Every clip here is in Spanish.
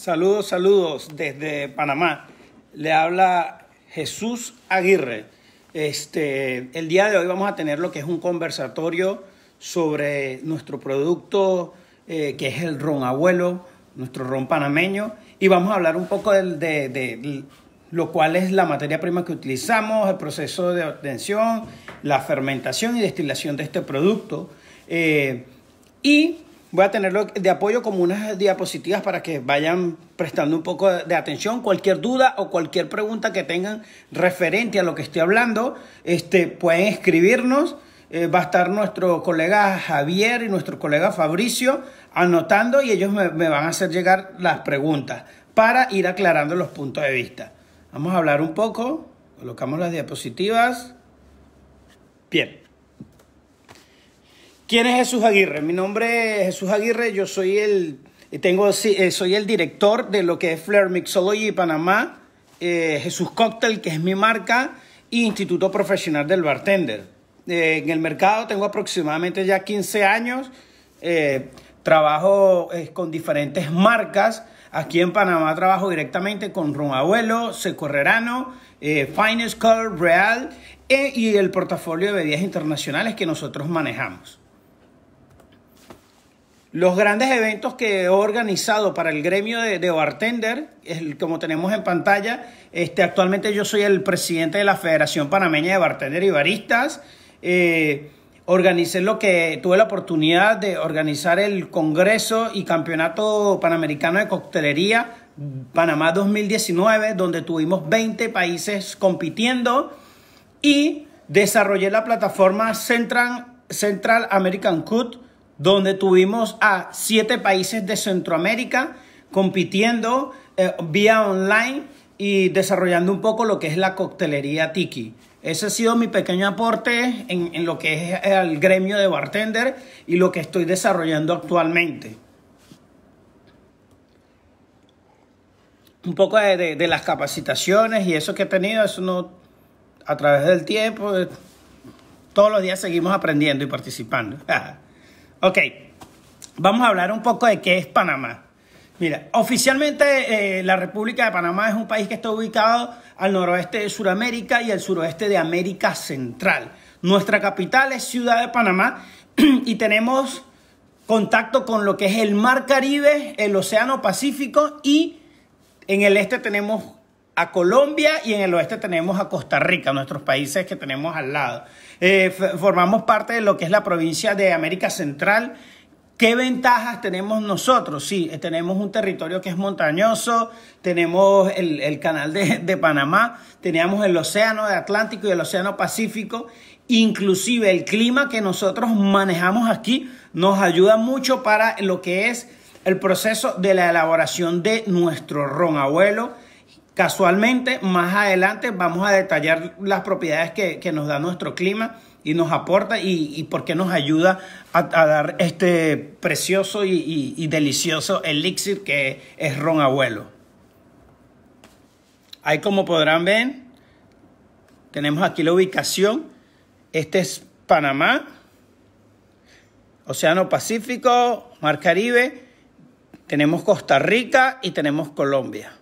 Saludos, saludos desde Panamá. Le habla Jesús Aguirre. El día de hoy vamos a tener lo que es un conversatorio sobre nuestro producto, que es el ron abuelo, nuestro ron panameño, y vamos a hablar un poco de lo cual es la materia prima que utilizamos, el proceso de obtención, la fermentación y destilación de este producto. Y voy a tenerlo de apoyo como unas diapositivas para que vayan prestando un poco de atención. Cualquier duda o cualquier pregunta que tengan referente a lo que estoy hablando, pueden escribirnos. Va a estar nuestro colega Javier y nuestro colega Fabricio anotando, y ellos me van a hacer llegar las preguntas para ir aclarando los puntos de vista. Vamos a hablar un poco. Colocamos las diapositivas. Bien. ¿Quién es Jesús Aguirre? Mi nombre es Jesús Aguirre. Yo soy soy el director de lo que es Flair Mixology Panamá, Jesús Cocktail, que es mi marca, y Instituto Profesional del Bartender. En el mercado tengo aproximadamente ya 15 años. Trabajo con diferentes marcas. Aquí en Panamá trabajo directamente con Ron Abuelo, Seco Herrerano, Finest Color, Real y el portafolio de bebidas internacionales que nosotros manejamos. Los grandes eventos que he organizado para el gremio de bartender, como tenemos en pantalla, actualmente yo soy el presidente de la Federación Panameña de Bartender y Baristas. Tuve la oportunidad de organizar el Congreso y Campeonato Panamericano de Coctelería Panamá 2019, donde tuvimos 20 países compitiendo, y desarrollé la plataforma Central American Cut, donde tuvimos a 7 países de Centroamérica compitiendo vía online y desarrollando un poco lo que es la coctelería tiki. Ese ha sido mi pequeño aporte en lo que es el gremio de bartender y lo que estoy desarrollando actualmente. Un poco de las capacitaciones y eso que he tenido, eso no, a través del tiempo, todos los días seguimos aprendiendo y participando. Ok, vamos a hablar un poco de qué es Panamá. Mira, oficialmente la República de Panamá es un país que está ubicado al noroeste de Sudamérica y al suroeste de América Central. Nuestra capital es Ciudad de Panamá y tenemos contacto con lo que es el Mar Caribe, el Océano Pacífico, y en el este tenemos a Colombia y en el oeste tenemos a Costa Rica, nuestros países que tenemos al lado. Formamos parte de lo que es la provincia de América Central. ¿Qué ventajas tenemos nosotros? Sí, tenemos un territorio que es montañoso, tenemos el canal de Panamá, teníamos el océano Atlántico y el océano Pacífico. Inclusive el clima que nosotros manejamos aquí nos ayuda mucho para lo que es el proceso de la elaboración de nuestro ron abuelo. Casualmente, más adelante vamos a detallar las propiedades que nos da nuestro clima y nos aporta y por qué nos ayuda a dar este precioso y delicioso elixir que es ron abuelo. Ahí, como podrán ver, tenemos aquí la ubicación. Este es Panamá, Océano Pacífico, Mar Caribe, tenemos Costa Rica y tenemos Colombia.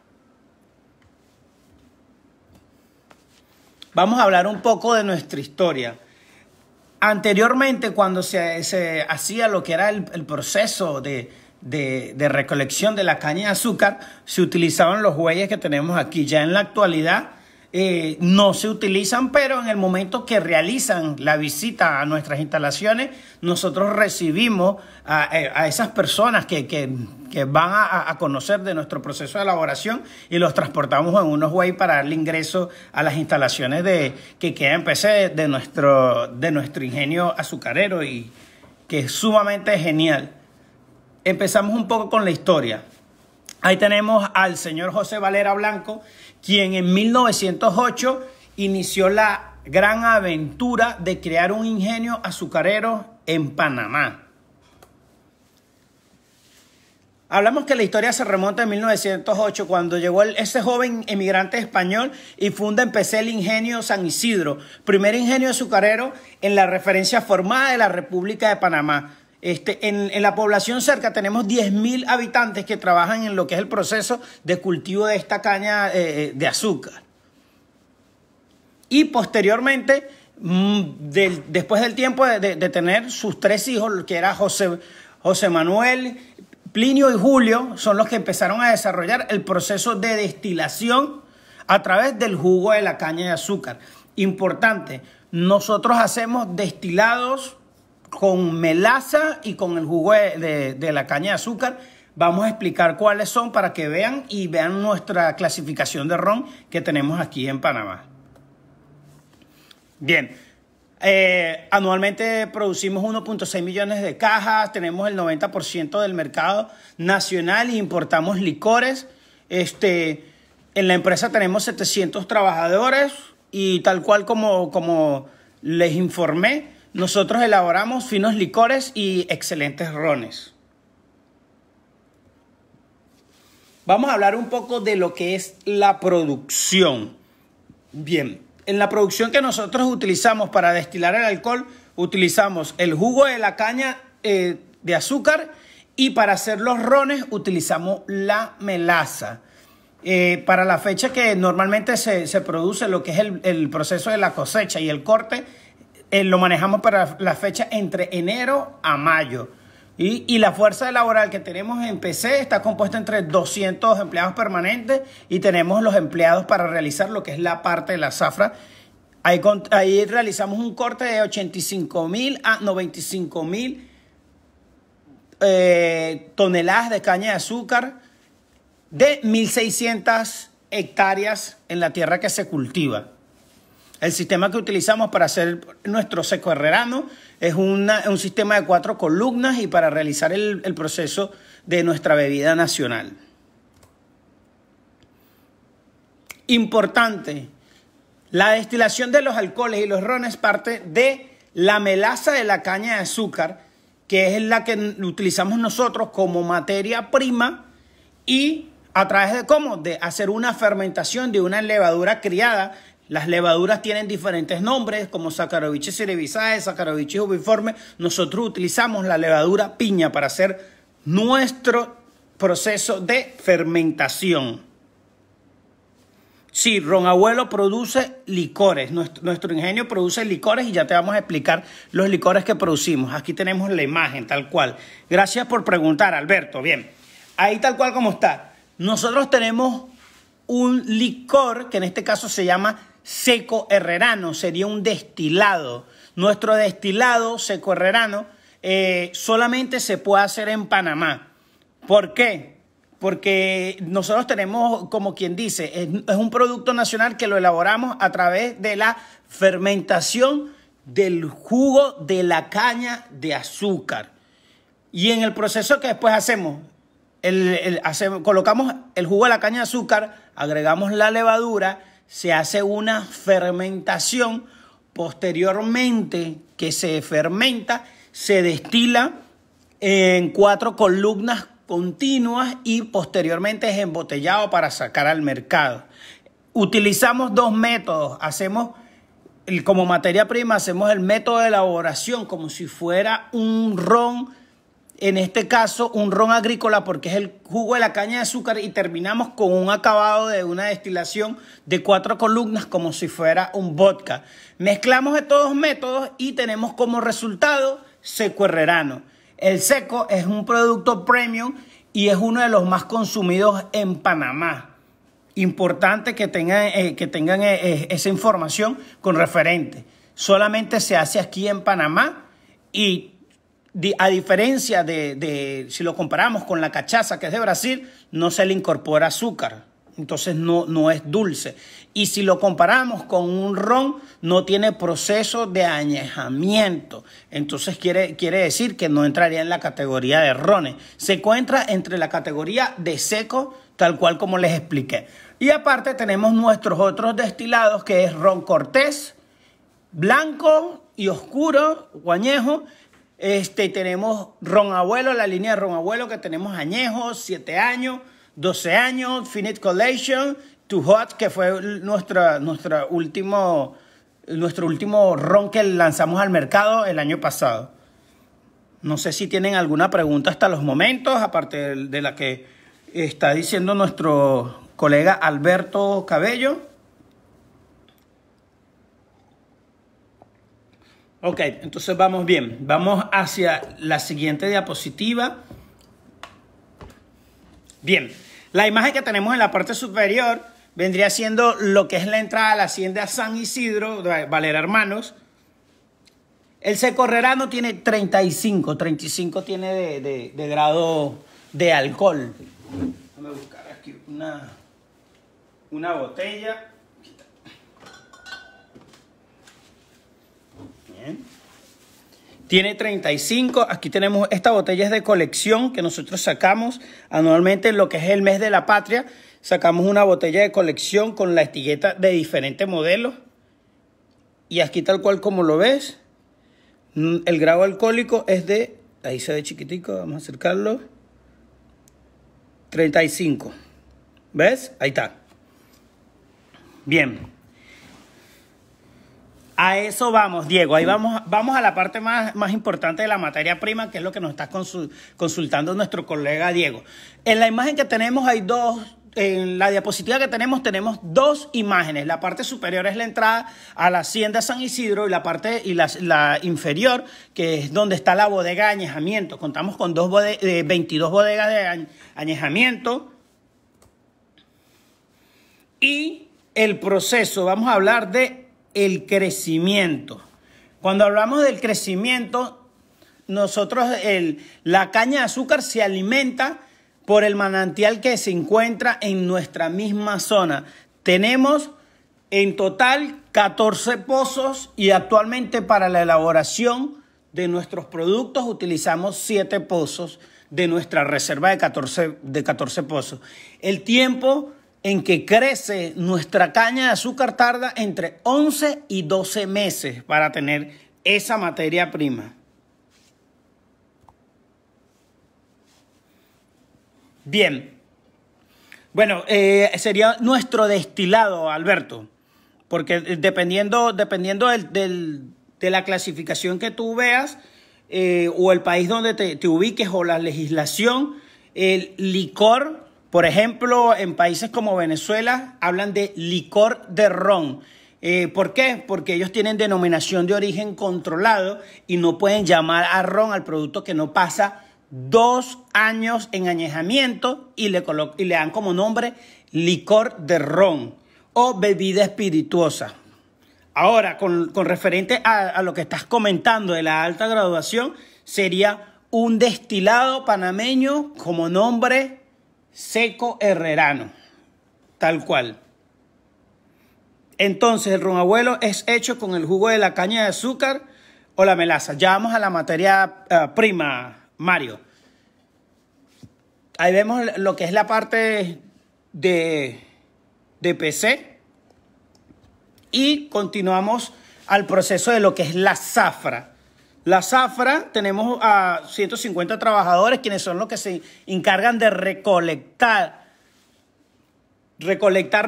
Vamos a hablar un poco de nuestra historia. Anteriormente, cuando se hacía lo que era el proceso de recolección de la caña de azúcar, se utilizaban los bueyes que tenemos aquí. Ya en la actualidad no se utilizan, pero en el momento que realizan la visita a nuestras instalaciones, nosotros recibimos a esas personas que van a conocer de nuestro proceso de elaboración y los transportamos en unos bueyes para darle ingreso a las instalaciones que quedan en PC de nuestro ingenio azucarero, y que es sumamente genial. Empezamos un poco con la historia. Ahí tenemos al señor José Valera Blanco, quien en 1908 inició la gran aventura de crear un ingenio azucarero en Panamá. Hablamos que la historia se remonta en 1908, cuando llegó ese joven emigrante español y funda en PC el ingenio San Isidro, primer ingenio azucarero en la referencia formada de la República de Panamá. En la población cerca tenemos 10.000 habitantes que trabajan en lo que es el proceso de cultivo de esta caña de azúcar. Y posteriormente, después del tiempo de tener sus 3 hijos, que era José Manuel, Plinio y Julio, son los que empezaron a desarrollar el proceso de destilación a través del jugo de la caña de azúcar. Importante, nosotros hacemos destilados con melaza y con el jugo de la caña de azúcar. Vamos a explicar cuáles son para que vean nuestra clasificación de ron que tenemos aquí en Panamá. Bien, anualmente producimos 1.6 millones de cajas, tenemos el 90% del mercado nacional e importamos licores. En la empresa tenemos 700 trabajadores y tal cual como les informé, nosotros elaboramos finos licores y excelentes rones. Vamos a hablar un poco de lo que es la producción. Bien, en la producción que nosotros utilizamos para destilar el alcohol, utilizamos el jugo de la caña de azúcar y para hacer los rones utilizamos la melaza. Para la fecha que normalmente se produce lo que es el proceso de la cosecha y el corte, lo manejamos para la fecha entre enero a mayo. Y la fuerza laboral que tenemos en PC está compuesta entre 200 empleados permanentes y tenemos los empleados para realizar lo que es la parte de la zafra. Ahí realizamos un corte de 85.000 a 95.000 toneladas de caña de azúcar de 1.600 hectáreas en la tierra que se cultiva. El sistema que utilizamos para hacer nuestro seco herrerano es un sistema de 4 columnas y para realizar el proceso de nuestra bebida nacional. Importante, la destilación de los alcoholes y los rones parte de la melaza de la caña de azúcar, que es la que utilizamos nosotros como materia prima y a través de cómo, de hacer una fermentación de una levadura criada. Las levaduras tienen diferentes nombres como Saccharomyces cerevisiae, Saccharomyces ubiforme. Nosotros utilizamos la levadura piña para hacer nuestro proceso de fermentación. Sí, Ron Abuelo produce licores. Nuestro ingenio produce licores y ya te vamos a explicar los licores que producimos. Aquí tenemos la imagen tal cual. Gracias por preguntar, Alberto. Bien, ahí tal cual como está. Nosotros tenemos un licor que en este caso se llama seco herrerano, sería un destilado. Nuestro destilado seco herrerano solamente se puede hacer en Panamá. ¿Por qué? Porque nosotros tenemos, como quien dice, es un producto nacional que lo elaboramos a través de la fermentación del jugo de la caña de azúcar. Y en el proceso que después hacemos, colocamos el jugo de la caña de azúcar, agregamos la levadura, se hace una fermentación, posteriormente que se fermenta, se destila en 4 columnas continuas y posteriormente es embotellado para sacar al mercado. Utilizamos 2 métodos, como materia prima, hacemos el método de elaboración como si fuera un ron. En este caso, un ron agrícola porque es el jugo de la caña de azúcar y terminamos con un acabado de una destilación de 4 columnas como si fuera un vodka. Mezclamos estos 2 métodos y tenemos como resultado seco herrerano. El seco es un producto premium y es uno de los más consumidos en Panamá. Importante que tengan esa información con referente. Solamente se hace aquí en Panamá y a diferencia de si lo comparamos con la cachaza que es de Brasil, no se le incorpora azúcar, entonces no es dulce. Y si lo comparamos con un ron, no tiene proceso de añejamiento, entonces quiere decir que no entraría en la categoría de rones. Se encuentra entre la categoría de seco, tal cual como les expliqué. Y aparte tenemos nuestros otros destilados, que es ron cortés, blanco y oscuro, o añejo. Tenemos Ron Abuelo, la línea de Ron Abuelo que tenemos añejos, 7 años, 12 años, Finite Collection, Too Hot, que fue nuestro último ron que lanzamos al mercado el año pasado. No sé si tienen alguna pregunta hasta los momentos, aparte de la que está diciendo nuestro colega Alberto Cabello. Ok, entonces vamos bien. Vamos hacia la siguiente diapositiva. Bien, la imagen que tenemos en la parte superior vendría siendo lo que es la entrada a la hacienda San Isidro, de Valera Hermanos. El Seco Herrerano tiene 35 tiene de grado de alcohol. Déjame buscar aquí una botella. Bien. Tiene 35. Aquí tenemos, esta botella es de colección que nosotros sacamos anualmente en lo que es el mes de la patria. Sacamos una botella de colección con la etiqueta de diferentes modelos. Y aquí tal cual como lo ves, el grado alcohólico es de, ahí se ve chiquitico, vamos a acercarlo, 35. ¿Ves? Ahí está. Bien. A eso vamos, Diego. Ahí vamos a la parte más importante de la materia prima, que es lo que nos está consultando nuestro colega Diego. En la imagen que tenemos hay dos, en la diapositiva que tenemos dos imágenes. La parte superior es la entrada a la hacienda San Isidro y la inferior, que es donde está la bodega de añejamiento. Contamos con 22 bodegas de añejamiento. Y el proceso, vamos a hablar de el crecimiento. Cuando hablamos del crecimiento, nosotros la caña de azúcar se alimenta por el manantial que se encuentra en nuestra misma zona. Tenemos en total 14 pozos y actualmente para la elaboración de nuestros productos utilizamos 7 pozos de nuestra reserva de 14 pozos. El tiempo en que crece nuestra caña de azúcar tarda entre 11 y 12 meses para tener esa materia prima. Bien. Bueno, sería nuestro destilado, Alberto, porque dependiendo de la clasificación que tú veas o el país donde te ubiques o la legislación, el licor. Por ejemplo, en países como Venezuela hablan de licor de ron. ¿Por qué? Porque ellos tienen denominación de origen controlado y no pueden llamar a ron al producto que no pasa 2 años en añejamiento y le dan como nombre licor de ron o bebida espirituosa. Ahora, con referente a lo que estás comentando de la alta graduación, sería un destilado panameño como nombre Seco Herrerano, tal cual. Entonces, el ron abuelo es hecho con el jugo de la caña de azúcar o la melaza. Ya vamos a la materia prima, Mario. Ahí vemos lo que es la parte de PC y continuamos al proceso de lo que es la zafra. La zafra, tenemos a 150 trabajadores, quienes son los que se encargan de recolectar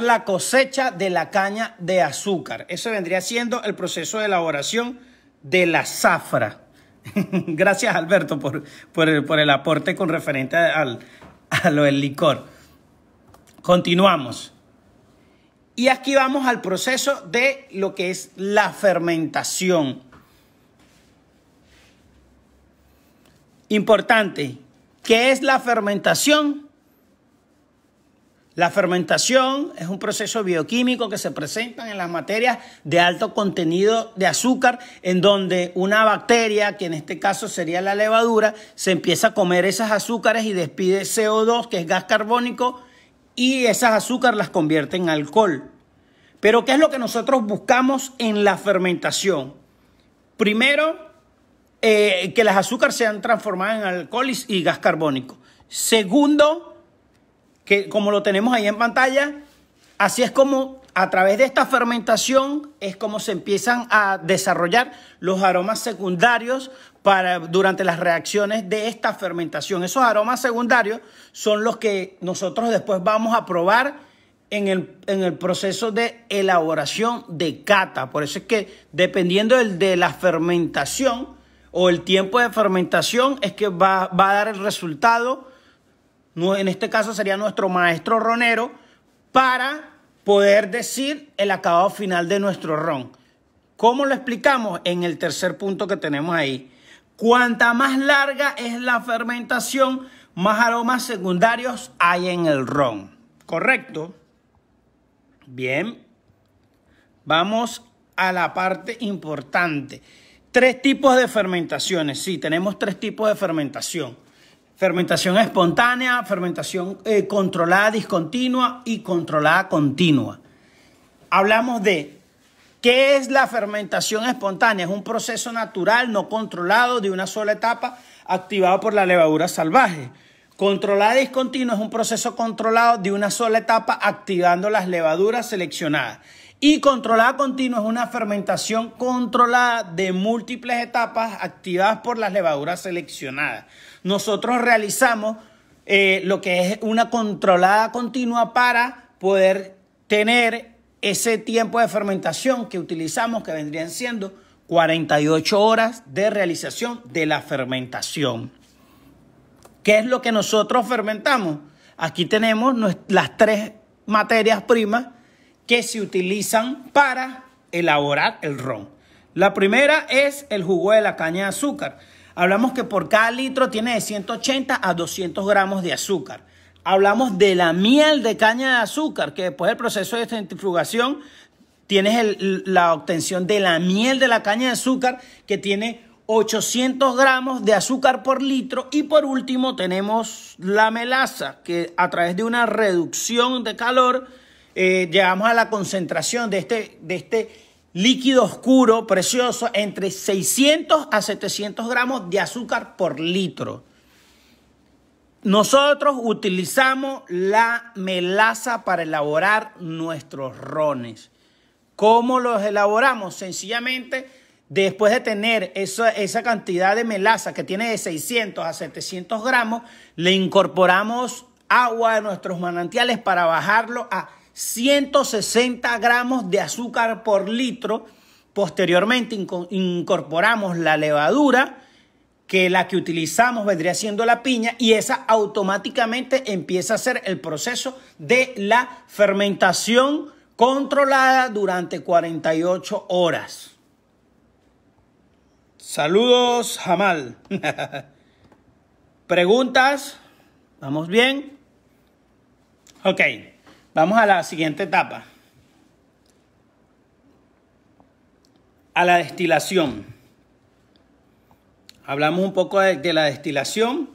la cosecha de la caña de azúcar. Eso vendría siendo el proceso de elaboración de la zafra. Gracias, Alberto, por el aporte con referente a lo del licor. Continuamos. Y aquí vamos al proceso de lo que es la fermentación. Importante, ¿qué es la fermentación? La fermentación es un proceso bioquímico que se presenta en las materias de alto contenido de azúcar, en donde una bacteria, que en este caso sería la levadura, se empieza a comer esas azúcares y despide CO2, que es gas carbónico, y esas azúcares las convierte en alcohol. Pero ¿qué es lo que nosotros buscamos en la fermentación? Primero, que las azúcares sean transformadas en alcohol y gas carbónico. Segundo, que como lo tenemos ahí en pantalla, así es como a través de esta fermentación es como se empiezan a desarrollar los aromas secundarios durante las reacciones de esta fermentación. Esos aromas secundarios son los que nosotros después vamos a probar en el proceso de elaboración de cata. Por eso es que dependiendo de la fermentación, o el tiempo de fermentación es que va a dar el resultado, en este caso sería nuestro maestro ronero, para poder decir el acabado final de nuestro ron. ¿Cómo lo explicamos? En el tercer punto que tenemos ahí. Cuanta más larga es la fermentación, más aromas secundarios hay en el ron. ¿Correcto? Bien. Vamos a la parte importante. 3 tipos de fermentaciones. Sí, tenemos 3 tipos de fermentación. Fermentación espontánea, fermentación controlada discontinua y controlada continua. Hablamos de ¿qué es la fermentación espontánea? Es un proceso natural, no controlado, de una sola etapa, activado por la levadura salvaje. Controlada discontinua es un proceso controlado de una sola etapa, activando las levaduras seleccionadas. Y controlada continua es una fermentación controlada de múltiples etapas, activadas por las levaduras seleccionadas. Nosotros realizamos lo que es una controlada continua para poder tener ese tiempo de fermentación que utilizamos, que vendrían siendo 48 horas de realización de la fermentación. ¿Qué es lo que nosotros fermentamos? Aquí tenemos las 3 materias primas que se utilizan para elaborar el ron. La primera es el jugo de la caña de azúcar. Hablamos que por cada litro tiene de 180 a 200 gramos de azúcar. Hablamos de la miel de caña de azúcar, que después del proceso de centrifugación tienes la obtención de la miel de la caña de azúcar, que tiene 800 gramos de azúcar por litro. Y por último tenemos la melaza, que a través de una reducción de calor llegamos a la concentración de este líquido oscuro, precioso, entre 600 a 700 gramos de azúcar por litro. Nosotros utilizamos la melaza para elaborar nuestros rones. ¿Cómo los elaboramos? Sencillamente, después de tener esa cantidad de melaza que tiene de 600 a 700 gramos, le incorporamos agua de nuestros manantiales para bajarlo a 160 gramos de azúcar por litro. Posteriormente incorporamos la levadura, que la que utilizamos vendría siendo la piña, y esa automáticamente empieza a hacer el proceso de la fermentación controlada durante 48 horas. Saludos, Jamal. ¿Preguntas? ¿Vamos bien? Ok, vamos a la siguiente etapa. A la destilación. Hablamos un poco de la destilación.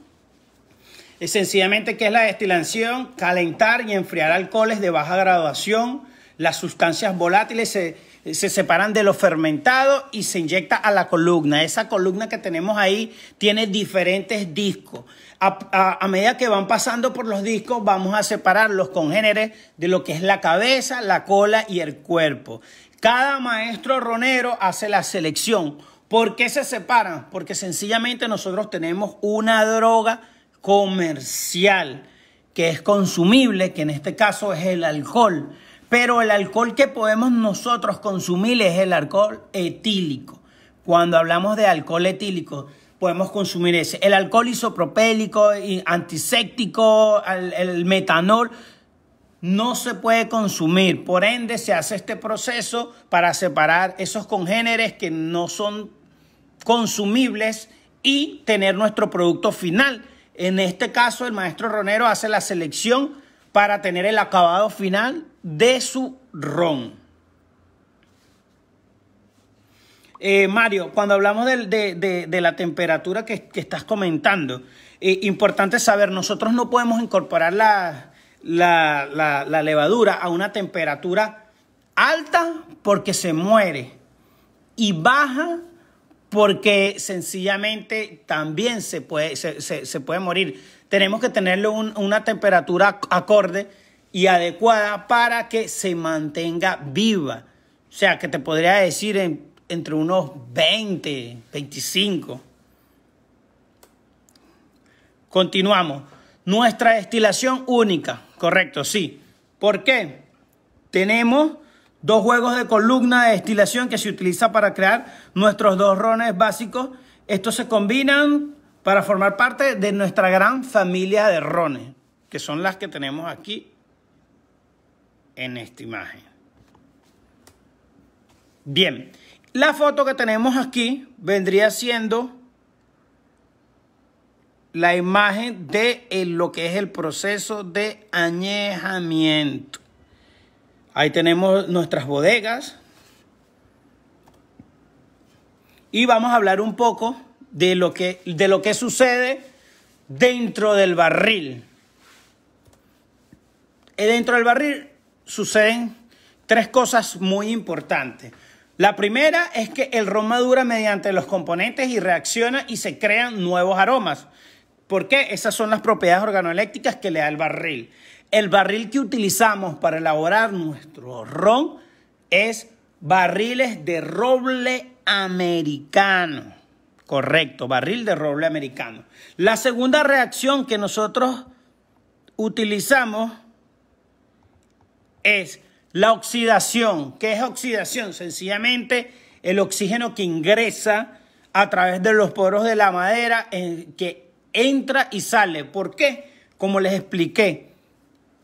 Es sencillamente, ¿qué es la destilación? Calentar y enfriar alcoholes de baja graduación. Las sustancias volátiles se separan de lo fermentado y se inyecta a la columna. Esa columna que tenemos ahí tiene diferentes discos. A medida que van pasando por los discos, vamos a separar los congéneres de lo que es la cabeza, la cola y el cuerpo. Cada maestro ronero hace la selección. ¿Por qué se separan? Porque sencillamente nosotros tenemos una droga comercial que es consumible, que en este caso es el alcohol. Pero el alcohol que podemos nosotros consumir es el alcohol etílico. Cuando hablamos de alcohol etílico, podemos consumir ese. El alcohol isopropélico, antiséptico, el metanol, no se puede consumir. Por ende, se hace este proceso para separar esos congéneres que no son consumibles y tener nuestro producto final. En este caso, el maestro ronero hace la selección para tener el acabado final de su ron. Mario, cuando hablamos de la temperatura que estás comentando, importante saber, nosotros no podemos incorporar la levadura a una temperatura alta porque se muere, y baja porque sencillamente también se puede morir. Tenemos que tenerle una temperatura acorde y adecuada para que se mantenga viva. O sea, que te podría decir entre unos 20, 25. Continuamos. Nuestra destilación única. Correcto, sí. ¿Por qué? Tenemos 2 juegos de columna de destilación que se utiliza para crear nuestros 2 rones básicos. estos se combinan para formar parte de nuestra gran familia de rones, que son las que tenemos aquí en esta imagen. Bien, la foto que tenemos aquí vendría siendo la imagen de lo que es el proceso de añejamiento. Ahí tenemos nuestras bodegas. Y vamos a hablar un poco de lo que sucede dentro del barril. Dentro del barril suceden tres cosas muy importantes. La primera es que el ron madura mediante los componentes y reacciona y se crean nuevos aromas. ¿Por qué? Esas son las propiedades organolépticas que le da el barril. El barril que utilizamos para elaborar nuestro ron es barriles de roble americano. Correcto, barril de roble americano. La segunda reacción que nosotros utilizamos es la oxidación. ¿Qué es oxidación? Sencillamente el oxígeno que ingresa a través de los poros de la madera, que entra y sale. ¿Por qué? Como les expliqué,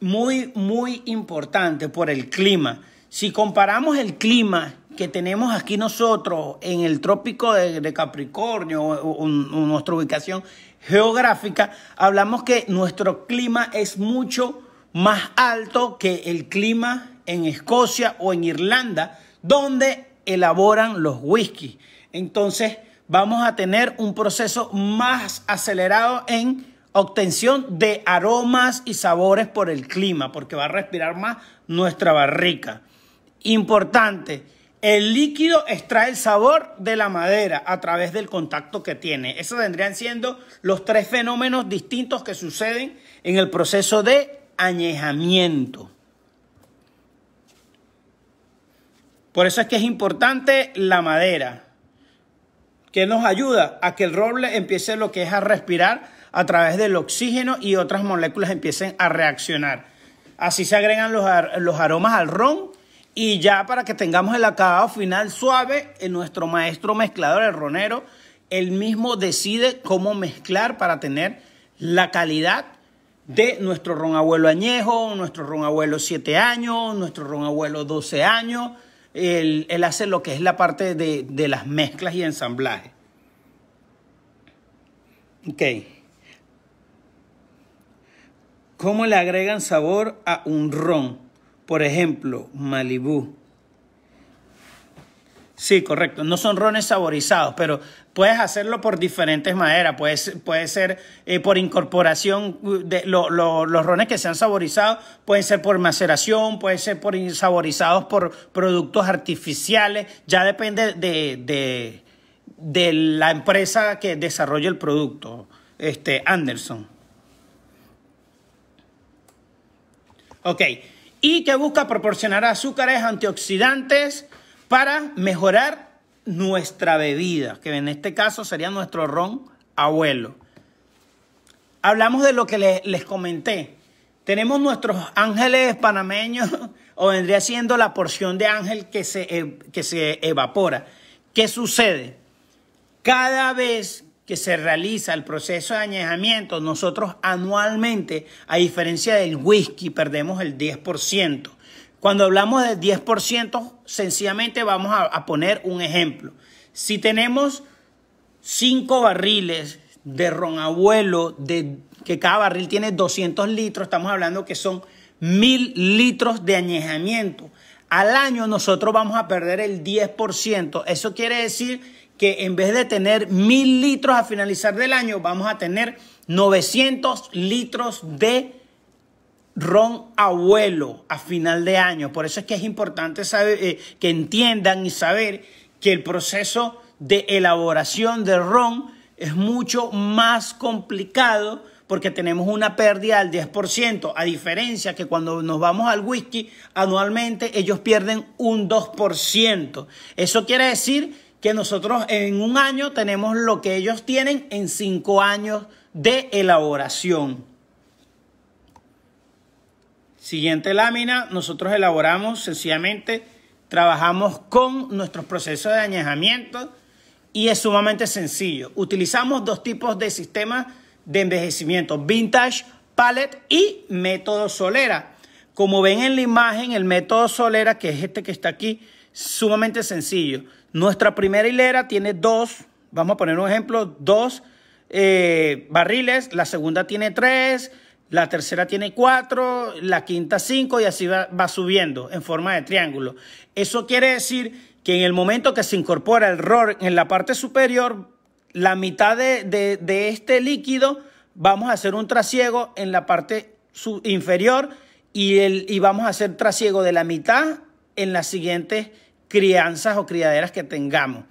muy importante por el clima. Si comparamos el clima que tenemos aquí nosotros en el trópico de Capricornio o nuestra ubicación geográfica, hablamos que nuestro clima es mucho más alto que el clima en Escocia o en Irlanda, donde elaboran los whisky. Entonces vamos a tener un proceso más acelerado en obtención de aromas y sabores por el clima, porque va a respirar más nuestra barrica. Importante, el líquido extrae el sabor de la madera a través del contacto que tiene. Esos vendrían siendo los tres fenómenos distintos que suceden en el proceso de añejamiento. Por eso es que es importante la madera, que nos ayuda a que el roble empiece lo que es a respirar a través del oxígeno y otras moléculas empiecen a reaccionar. Así se agregan los aromas al ron y ya para que tengamos el acabado final suave, nuestro maestro mezclador, el ronero, él mismo decide cómo mezclar para tener la calidad de nuestro ron abuelo añejo, nuestro ron abuelo 7 años, nuestro ron abuelo 12 años. Él hace lo que es la parte de las mezclas y ensamblaje. Ok. ¿Cómo le agregan sabor a un ron? Por ejemplo, Malibú. Sí, correcto. No son rones saborizados, pero puedes hacerlo por diferentes maneras. Puede ser por incorporación. Los rones que sean saborizados pueden ser por maceración, pueden ser saborizados por productos artificiales. Ya depende de la empresa que desarrolle el producto. Anderson. Ok. Y que busca proporcionar azúcares antioxidantes para mejorar nuestra bebida, que en este caso sería nuestro ron abuelo. Hablamos de lo que les comenté. Tenemos nuestros ángeles panameños, o vendría siendo la porción de ángel que se evapora. ¿Qué sucede? Cada vez que se realiza el proceso de añejamiento, nosotros anualmente, a diferencia del whisky, perdemos el 10%. Cuando hablamos del 10%, sencillamente vamos a poner un ejemplo. Si tenemos 5 barriles de ron abuelo, que cada barril tiene 200 litros, estamos hablando que son 1000 litros de añejamiento. Al año nosotros vamos a perder el 10%. Eso quiere decir que en vez de tener 1000 litros a finalizar del año, vamos a tener 900 litros de ron abuelo a final de año. Por eso es que es importante saber, que entiendan y saber que el proceso de elaboración de ron es mucho más complicado porque tenemos una pérdida del 10%, a diferencia que cuando nos vamos al whisky, anualmente ellos pierden un 2%. Eso quiere decir que nosotros en un año tenemos lo que ellos tienen en 5 años de elaboración. Siguiente lámina, nosotros elaboramos, sencillamente trabajamos con nuestros procesos de añejamiento y es sumamente sencillo. Utilizamos dos tipos de sistemas de envejecimiento, Vintage Pallet y método Solera. Como ven en la imagen, el método Solera, que es este que está aquí, sumamente sencillo. Nuestra primera hilera tiene dos, vamos a poner un ejemplo, dos barriles, la segunda tiene 3, la tercera tiene 4, la quinta 5 y así va subiendo en forma de triángulo. Eso quiere decir que en el momento que se incorpora el ron en la parte superior, la mitad de este líquido, vamos a hacer un trasiego en la parte inferior y vamos a hacer trasiego de la mitad en las siguientes crianzas o criaderas que tengamos.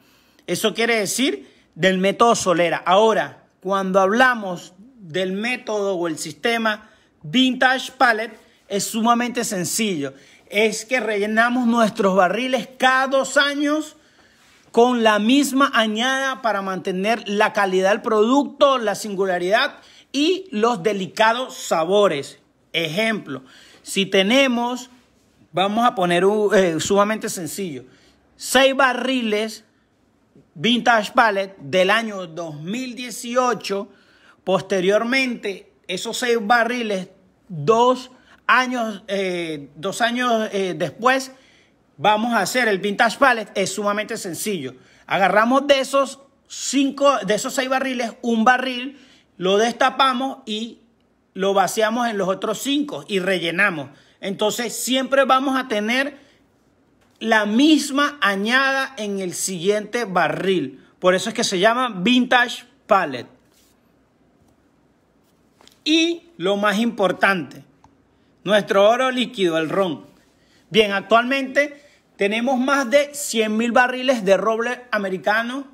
Eso quiere decir del método Solera. Ahora, cuando hablamos del método o el sistema Vintage Pallet, es sumamente sencillo. Es que rellenamos nuestros barriles cada 2 años con la misma añada para mantener la calidad del producto, la singularidad y los delicados sabores. Ejemplo, si tenemos, vamos a poner sumamente sencillo, 6 barriles Vintage Pallet del año 2018, posteriormente esos 6 barriles, 2 años después, vamos a hacer el Vintage Pallet. Es sumamente sencillo. Agarramos de esos 6 barriles, un barril, lo destapamos y lo vaciamos en los otros 5 y rellenamos. Entonces siempre vamos a tener la misma añada en el siguiente barril. Por eso es que se llama Vintage Pallet. Y lo más importante, nuestro oro líquido, el ron. Bien, actualmente tenemos más de 100,000 barriles de roble americano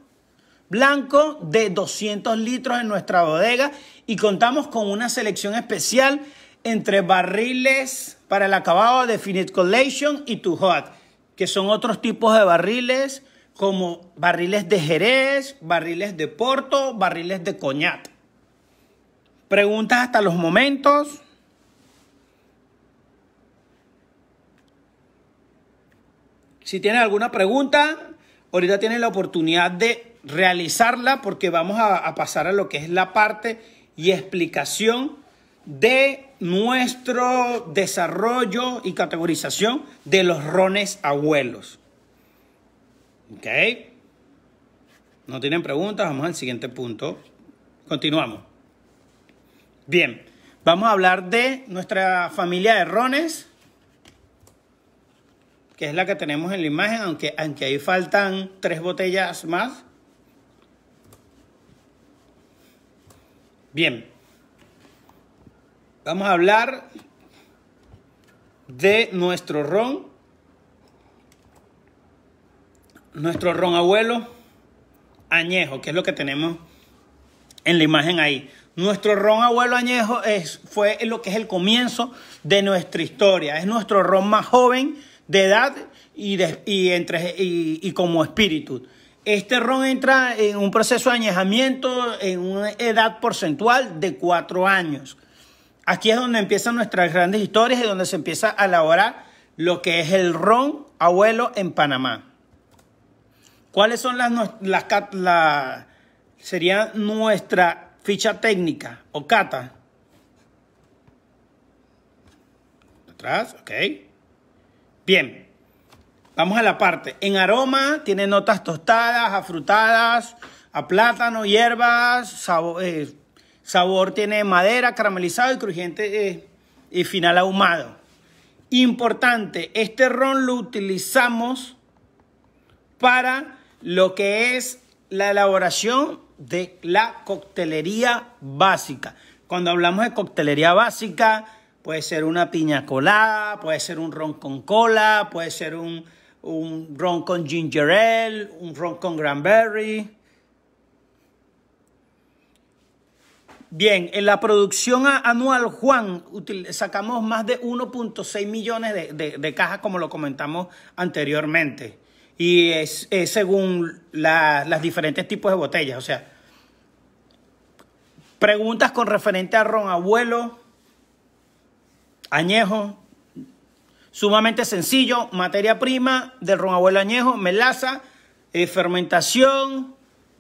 blanco de 200 litros en nuestra bodega y contamos con una selección especial entre barriles para el acabado de Finite Collation y Too Hot, que son otros tipos de barriles como barriles de Jerez, barriles de Porto, barriles de Coñac. Preguntas hasta los momentos. Si tienen alguna pregunta, ahorita tienen la oportunidad de realizarla porque vamos a pasar a lo que es la parte y explicación de nuestro desarrollo y categorización de los rones abuelos. ¿Ok? ¿No tienen preguntas? Vamos al siguiente punto. Continuamos. Bien, vamos a hablar de nuestra familia de rones, que es la que tenemos en la imagen, aunque ahí faltan 3 botellas más. Bien, vamos a hablar de nuestro ron abuelo añejo, que es lo que tenemos en la imagen ahí. Nuestro ron abuelo añejo fue lo que es el comienzo de nuestra historia. Es nuestro ron más joven de edad y como espíritu. Este ron entra en un proceso de añejamiento en una edad porcentual de 4 años. Aquí es donde empiezan nuestras grandes historias y donde se empieza a elaborar lo que es el ron abuelo en Panamá. ¿Cuáles son sería nuestra ficha técnica o cata? Atrás, ok. Bien, vamos a la parte. En aroma tiene notas tostadas, afrutadas, a plátano, hierbas, sabor tiene madera, caramelizado y crujiente y final ahumado. Importante, este ron lo utilizamos para lo que es la elaboración de la coctelería básica. Cuando hablamos de coctelería básica, puede ser una piña colada, puede ser un ron con cola, puede ser un ron con ginger ale, un ron con cranberry. Bien, en la producción anual, Juan, sacamos más de 1.6 millones de cajas, como lo comentamos anteriormente. Y es según las diferentes tipos de botellas. O sea, preguntas con referente a ron abuelo añejo. Sumamente sencillo. Materia prima del ron abuelo añejo, melaza, fermentación,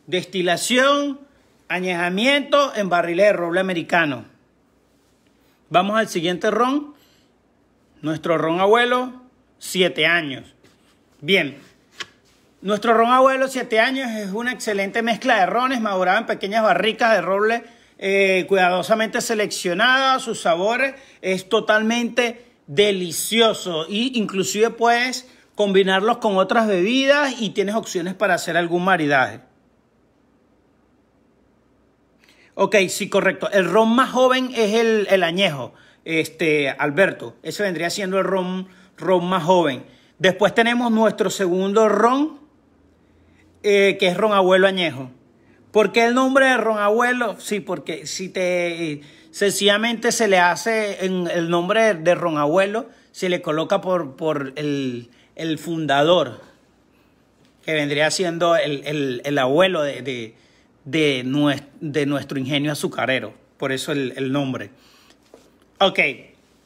Destilación, añejamiento en barriles de roble americano. Vamos al siguiente ron. Nuestro ron abuelo, 7 años. Bien. Nuestro ron abuelo 7 años es una excelente mezcla de rones madurado en pequeñas barricas de roble cuidadosamente seleccionada. Sus sabores es totalmente delicioso y inclusive puedes combinarlos con otras bebidas y tienes opciones para hacer algún maridaje. Ok, sí, correcto. El ron más joven es el añejo, Alberto. Ese vendría siendo el ron más joven. Después tenemos nuestro segundo ron, que es ron abuelo añejo. ¿Por qué el nombre de ron abuelo? Sí, porque sencillamente se le hace el nombre de ron abuelo, se le coloca por el fundador, que vendría siendo el abuelo de nuestro ingenio azucarero. Por eso el nombre. Ok,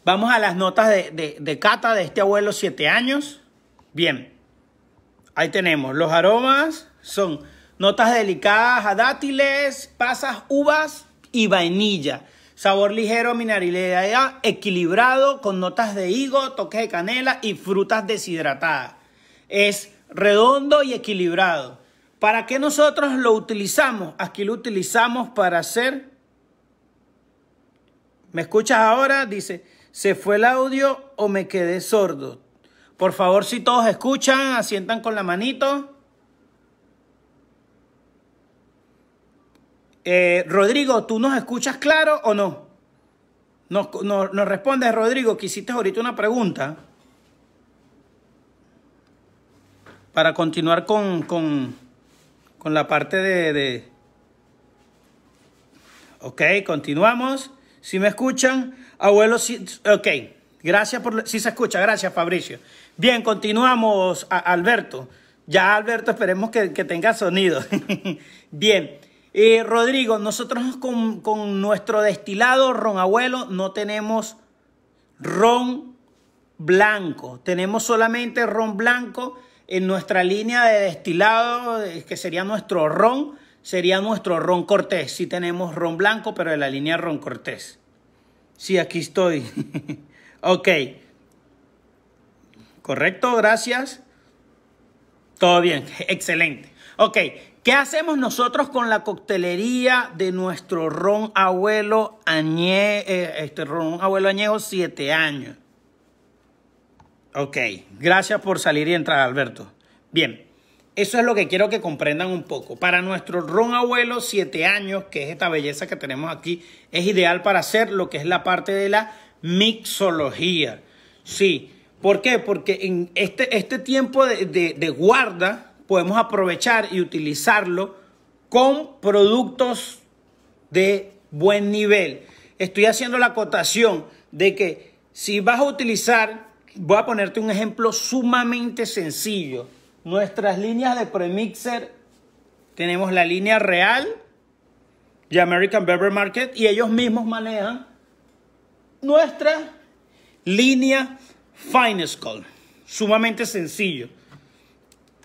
vamos a las notas de cata de este abuelo 7 años. Bien. Ahí tenemos, los aromas son notas delicadas a dátiles, pasas, uvas y vainilla. Sabor ligero, mineralidad equilibrado con notas de higo, toques de canela y frutas deshidratadas. Es redondo y equilibrado. ¿Para qué nosotros lo utilizamos? Aquí lo utilizamos para hacer... ¿Me escuchas ahora? Dice, ¿se fue el audio o me quedé sordo? Por favor, si todos escuchan, asientan con la manito. Rodrigo, ¿tú nos escuchas claro o no? Nos respondes, Rodrigo, que hiciste ahorita una pregunta. Para continuar con la parte de... Ok, continuamos. Si me escuchan, abuelo, sí, ok. Gracias por... Sí se escucha, gracias, Fabricio. Bien, continuamos, Alberto. Ya, Alberto, esperemos que tenga sonido. Bien. Rodrigo, nosotros con nuestro destilado ron abuelo no tenemos ron blanco. Tenemos solamente ron blanco en nuestra línea de destilado, que sería nuestro ron cortés. Sí tenemos ron blanco, pero de la línea ron cortés. Sí, aquí estoy. Ok. Correcto, gracias. Todo bien, excelente. Ok, ¿qué hacemos nosotros con la coctelería de nuestro ron abuelo añejo 7 años? Ok, gracias por salir y entrar, Alberto. Bien, eso es lo que quiero que comprendan un poco. Para nuestro ron abuelo 7 años, que es esta belleza que tenemos aquí, es ideal para hacer lo que es la parte de la mixología. Sí, ¿por qué? Porque en este tiempo de guarda podemos aprovechar y utilizarlo con productos de buen nivel. Estoy haciendo la acotación de que si vas a utilizar, voy a ponerte un ejemplo sumamente sencillo. Nuestras líneas de premixer, tenemos la línea Real de American Beverage Market y ellos mismos manejan nuestra línea Finescol. Sumamente sencillo.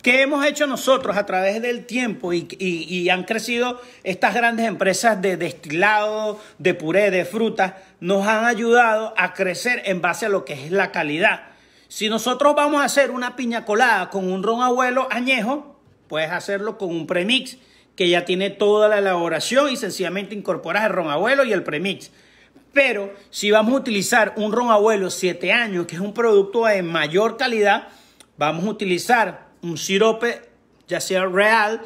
¿Qué hemos hecho nosotros a través del tiempo y han crecido estas grandes empresas de destilado, de puré, de frutas? Nos han ayudado a crecer en base a lo que es la calidad. Si nosotros vamos a hacer una piña colada con un ron abuelo añejo, puedes hacerlo con un premix que ya tiene toda la elaboración y sencillamente incorporas el ron abuelo y el premix. Pero si vamos a utilizar un ron abuelo 7 años, que es un producto de mayor calidad, vamos a utilizar un sirope, ya sea real,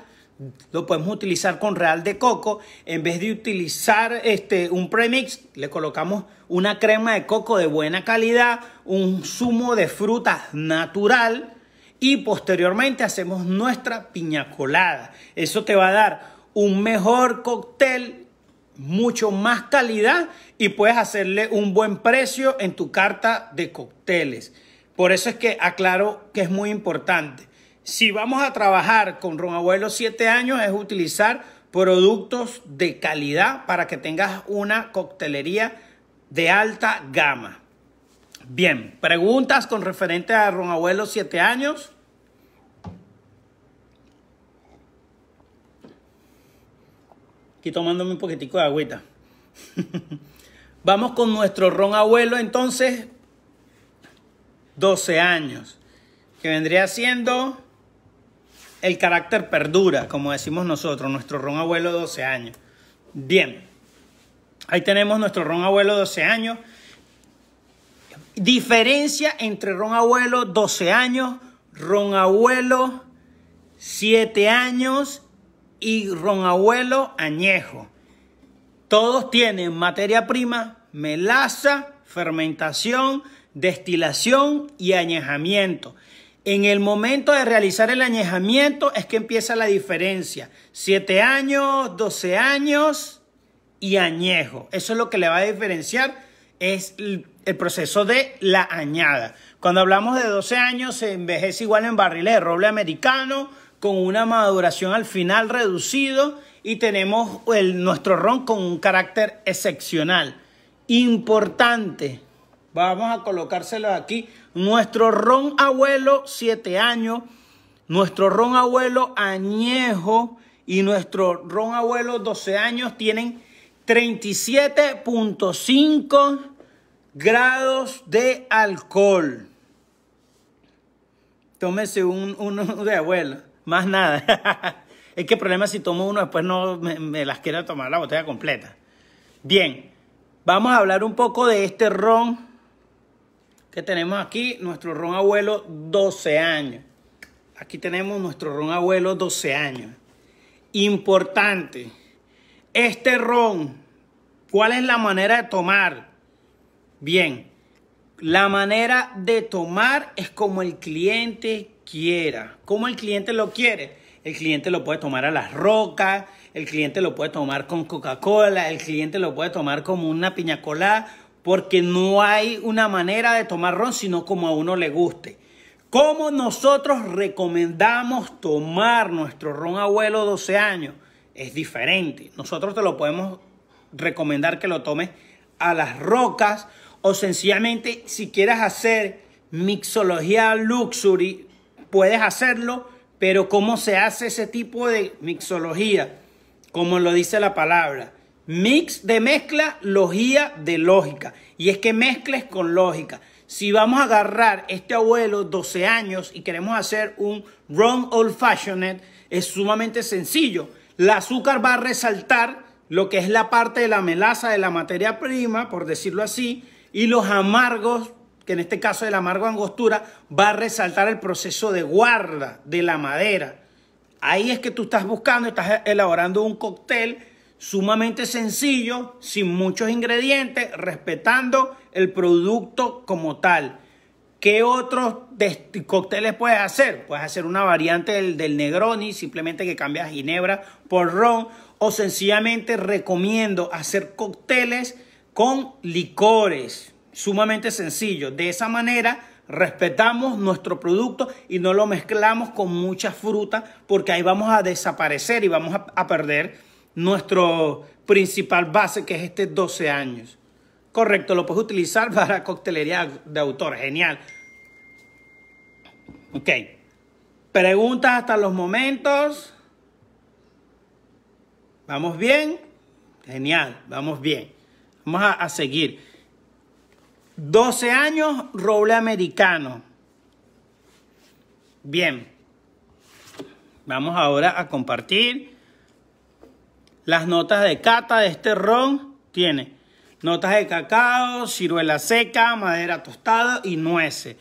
lo podemos utilizar con real de coco. En vez de utilizar un premix, le colocamos una crema de coco de buena calidad, un zumo de frutas natural y posteriormente hacemos nuestra piña colada. Eso te va a dar un mejor cóctel, mucho más calidad y puedes hacerle un buen precio en tu carta de cócteles. Por eso es que aclaro que es muy importante. Si vamos a trabajar con ron abuelo 7 años es utilizar productos de calidad para que tengas una coctelería de alta gama. Bien, preguntas con referente a ron abuelo 7 años. Aquí tomándome un poquitico de agüita. Vamos con nuestro ron abuelo, entonces, 12 años, que vendría siendo el carácter perdura, como decimos nosotros, nuestro ron abuelo 12 años. Bien, ahí tenemos nuestro ron abuelo 12 años. Diferencia entre ron abuelo 12 años, ron abuelo 7 años y ron abuelo añejo. Todos tienen materia prima, melaza, fermentación, destilación y añejamiento. En el momento de realizar el añejamiento es que empieza la diferencia. 7 años, 12 años y añejo. Eso es lo que le va a diferenciar, es el proceso de la añada. Cuando hablamos de 12 años se envejece igual en barriles de roble americano con una maduración al final reducido y tenemos nuestro ron con un carácter excepcional. Importante, vamos a colocárselo aquí. Nuestro ron abuelo 7 años, nuestro ron abuelo añejo y nuestro ron abuelo 12 años tienen 37.5 grados de alcohol. Tómese uno de abuelo, más nada. Es que el problema es si tomo uno después no me las quiero tomar la botella completa. Bien, vamos a hablar un poco de este ron que tenemos aquí, nuestro ron abuelo 12 años. Aquí tenemos nuestro ron abuelo 12 años. Importante, este ron, ¿cuál es la manera de tomar? Bien, la manera de tomar es como el cliente quiera. ¿Cómo el cliente lo quiere? El cliente lo puede tomar a las rocas, el cliente lo puede tomar con Coca-Cola, el cliente lo puede tomar como una piña colada, porque no hay una manera de tomar ron, sino como a uno le guste. ¿Cómo nosotros recomendamos tomar nuestro ron abuelo 12 años? Es diferente. Nosotros te lo podemos recomendar que lo tomes a las rocas o sencillamente si quieres hacer mixología luxury, puedes hacerlo, pero ¿cómo se hace ese tipo de mixología? Como lo dice la palabra. Mix de mezcla, logía de lógica. Y es que mezcles con lógica. Si vamos a agarrar este abuelo 12 años y queremos hacer un ron old fashioned, es sumamente sencillo. El azúcar va a resaltar lo que es la parte de la melaza de la materia prima, por decirlo así, y los amargos, que en este caso el amargo angostura, va a resaltar el proceso de guarda de la madera. Ahí es que tú estás buscando, estás elaborando un cóctel sumamente sencillo, sin muchos ingredientes, respetando el producto como tal. ¿Qué otros cócteles puedes hacer? Puedes hacer una variante del Negroni, simplemente que cambias ginebra por ron, o sencillamente recomiendo hacer cócteles con licores, sumamente sencillo. De esa manera respetamos nuestro producto y no lo mezclamos con mucha fruta, porque ahí vamos a desaparecer y vamos a perder nuestro principal base, que es este 12 años. Correcto, lo puedes utilizar para coctelería de autor. Genial. Ok. Preguntas hasta los momentos. ¿Vamos bien? Genial, vamos bien. Vamos a seguir. 12 años, roble americano. Bien. Vamos ahora a compartir las notas de cata de este ron. Tiene notas de cacao, ciruela seca, madera tostada y nueces.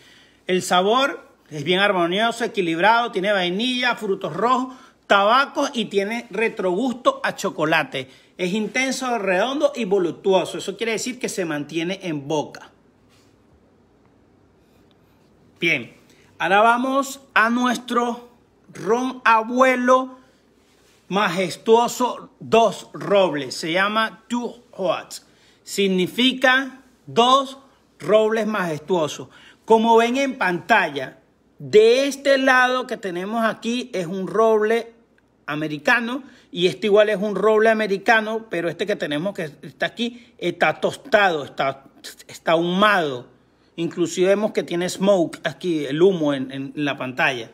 El sabor es bien armonioso, equilibrado, tiene vainilla, frutos rojos, tabaco y tiene retrogusto a chocolate. Es intenso, redondo y voluptuoso. Eso quiere decir que se mantiene en boca. Bien, ahora vamos a nuestro ron abuelo majestuoso 2 robles. Se llama Two Hearts. Significa 2 robles majestuosos. Como ven en pantalla, de este lado que tenemos aquí es un roble americano y este igual es un roble americano, pero este que tenemos que está aquí está tostado, está ahumado. Inclusive vemos que tiene smoke aquí, el humo en la pantalla.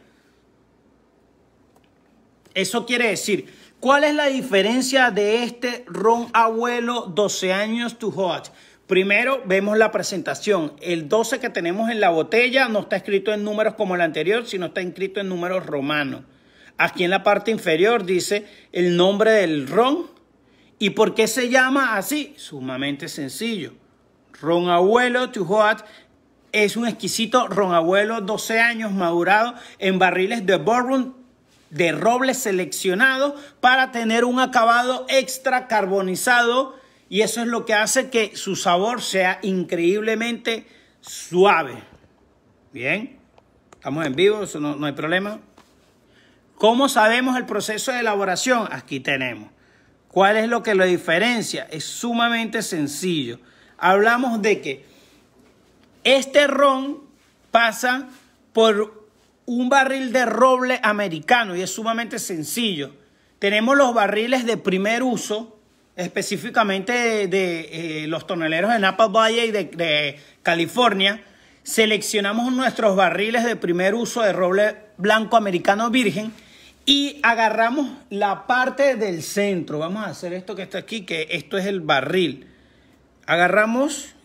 Eso quiere decir ¿Cuál es la diferencia de este ron abuelo 12 años Too Hot? Primero vemos la presentación. El 12 que tenemos en la botella no está escrito en números como el anterior, sino está escrito en números romanos. Aquí en la parte inferior dice el nombre del ron. ¿Y por qué se llama así? Sumamente sencillo. Ron abuelo Too Hot es un exquisito ron abuelo 12 años madurado en barriles de bourbon de roble seleccionado para tener un acabado extra carbonizado, y eso es lo que hace que su sabor sea increíblemente suave. Bien, estamos en vivo, eso no hay problema. ¿Cómo sabemos el proceso de elaboración? Aquí tenemos. ¿Cuál es lo que lo diferencia? Es sumamente sencillo. Hablamos de que este ron pasa por un barril de roble americano y es sumamente sencillo. Tenemos los barriles de primer uso, específicamente de los toneleros de Napa Valley de California. Seleccionamos nuestros barriles de primer uso de roble blanco americano virgen y agarramos la parte del centro. Vamos a hacer esto que está aquí, que esto es el barril. Agarramos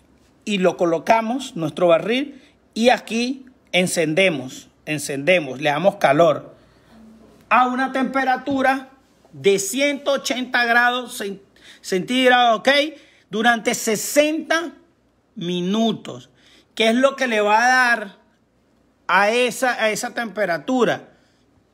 y lo colocamos, nuestro barril, y aquí encendemos, le damos calor a una temperatura de 180 grados centígrados, ¿ok? Durante 60 minutos. ¿Qué es lo que le va a dar a esa temperatura?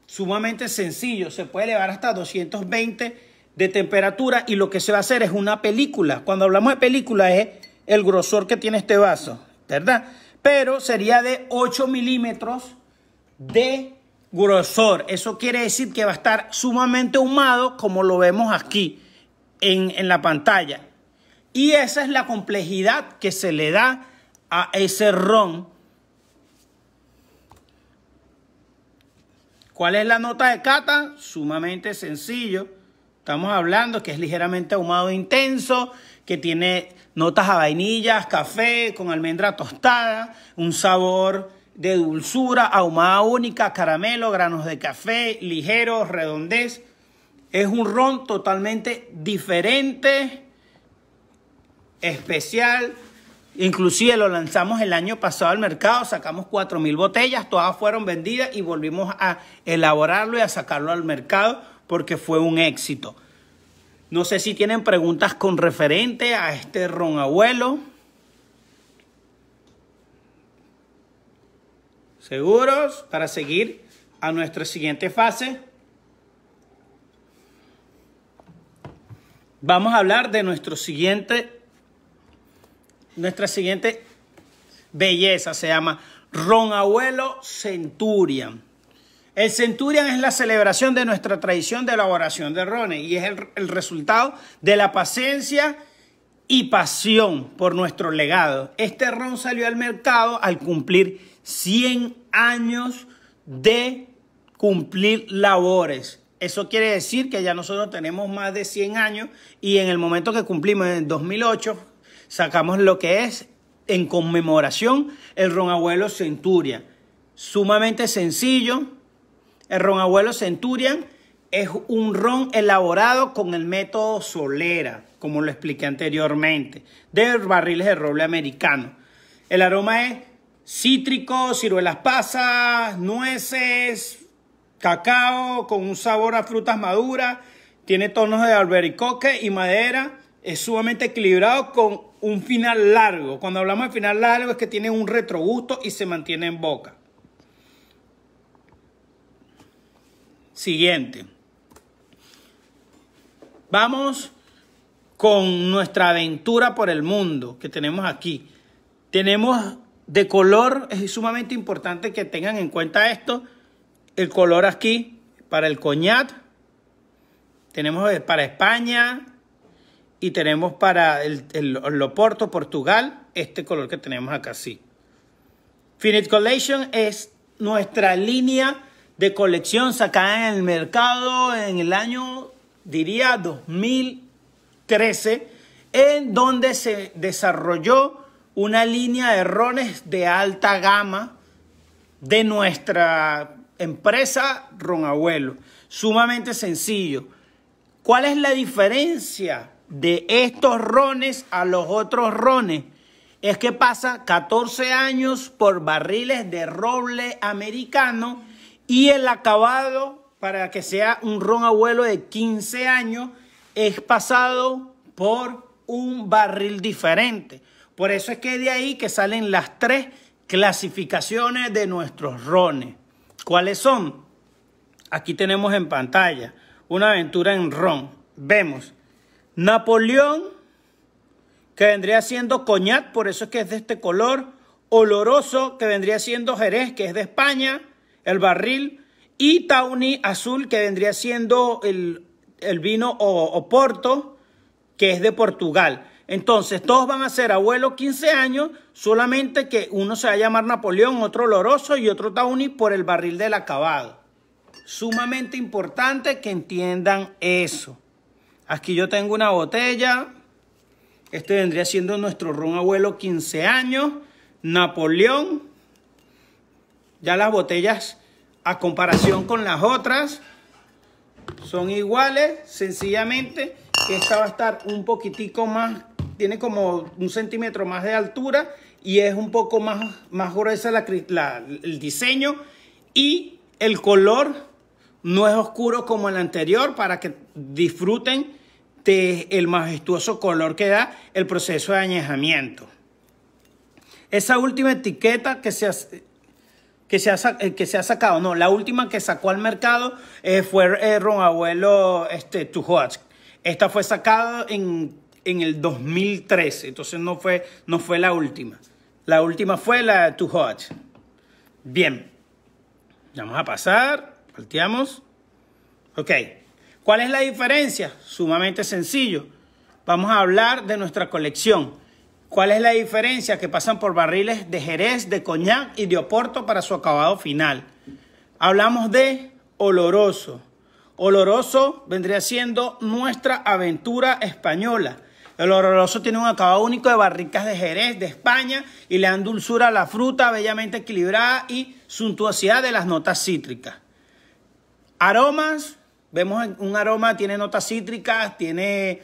Sumamente sencillo, se puede elevar hasta 220 de temperatura y lo que se va a hacer es una película. Cuando hablamos de película es el grosor que tiene este vaso, ¿verdad? Pero sería de 8 milímetros de grosor. Eso quiere decir que va a estar sumamente ahumado, como lo vemos aquí en la pantalla. Y esa es la complejidad que se le da a ese ron. ¿Cuál es la nota de cata? Sumamente sencillo. Estamos hablando que es ligeramente ahumado intenso, que tiene notas a vainillas, café, con almendra tostada, un sabor de dulzura, ahumada única, caramelo, granos de café, ligero, redondez. Es un ron totalmente diferente, especial. Inclusive lo lanzamos el año pasado al mercado, sacamos 4,000 botellas, todas fueron vendidas y volvimos a elaborarlo y a sacarlo al mercado porque fue un éxito. No sé si tienen preguntas con referente a este ron abuelo. ¿Seguros? Para seguir a nuestra siguiente fase. Vamos a hablar de nuestra siguiente belleza. Se llama ron abuelo Centurion. El Centurion es la celebración de nuestra tradición de elaboración de rones y es el resultado de la paciencia y pasión por nuestro legado. Este ron salió al mercado al cumplir 100 años de cumplir labores. Eso quiere decir que ya nosotros tenemos más de 100 años y en el momento que cumplimos en 2008 sacamos lo que es en conmemoración el ron abuelo Centurion. Sumamente sencillo. El ron abuelo Centurion es un ron elaborado con el método Solera, como lo expliqué anteriormente, de barriles de roble americano. El aroma es cítrico, ciruelas pasas, nueces, cacao, con un sabor a frutas maduras, tiene tonos de albaricoque y madera, es sumamente equilibrado con un final largo. Cuando hablamos de final largo es que tiene un retrogusto y se mantiene en boca. Siguiente. Vamos con nuestra aventura por el mundo que tenemos aquí. Tenemos de color, es sumamente importante que tengan en cuenta esto. El color aquí para el coñac. Tenemos para España y tenemos para el Oporto, Portugal, este color que tenemos acá así. Finite Collection es nuestra línea de colección sacada en el mercado en el año, diría, 2013, en donde se desarrolló una línea de rones de alta gama de nuestra empresa Ron Abuelo. Sumamente sencillo. ¿Cuál es la diferencia de estos rones a los otros rones? Es que pasa 14 años por barriles de roble americano y el acabado, para que sea un ron abuelo de 15 años, es pasado por un barril diferente. Por eso es que de ahí que salen las 3 clasificaciones de nuestros rones. ¿Cuáles son? Aquí tenemos en pantalla una aventura en ron. Vemos Napoleón, que vendría siendo coñac, por eso es que es de este color. Oloroso, que vendría siendo Jerez, que es de España, el barril. Y Tawny azul, que vendría siendo el vino o Porto, que es de Portugal. Entonces, todos van a ser abuelo 15 años, solamente que uno se va a llamar Napoleón, otro Oloroso y otro Tawny por el barril del acabado. Sumamente importante que entiendan eso. Aquí yo tengo una botella. Este vendría siendo nuestro ron abuelo 15 años. Napoleón. Ya las botellas, a comparación con las otras, son iguales. Sencillamente, esta va a estar un poquitico más, tiene como 1 centímetro más de altura y es un poco más gruesa el diseño. Y el color no es oscuro como el anterior, para que disfruten del majestuoso color que da el proceso de añejamiento. Esa última etiqueta que se ha sacado, no, la última que sacó al mercado fue Ron Abuelo Too Hot. Esta fue sacada en el 2013, entonces no fue la última. La última fue la Too Hot. Bien, vamos a pasar, volteamos. Ok, ¿cuál es la diferencia? Sumamente sencillo. Vamos a hablar de nuestra colección. ¿Cuál es la diferencia? Que pasan por barriles de Jerez, de coñac y de Oporto para su acabado final. Hablamos de Oloroso. Oloroso vendría siendo nuestra aventura española. El Oloroso tiene un acabado único de barricas de Jerez, de España, y le dan dulzura a la fruta, bellamente equilibrada, y suntuosidad de las notas cítricas. Aromas, vemos un aroma, tiene notas cítricas, tiene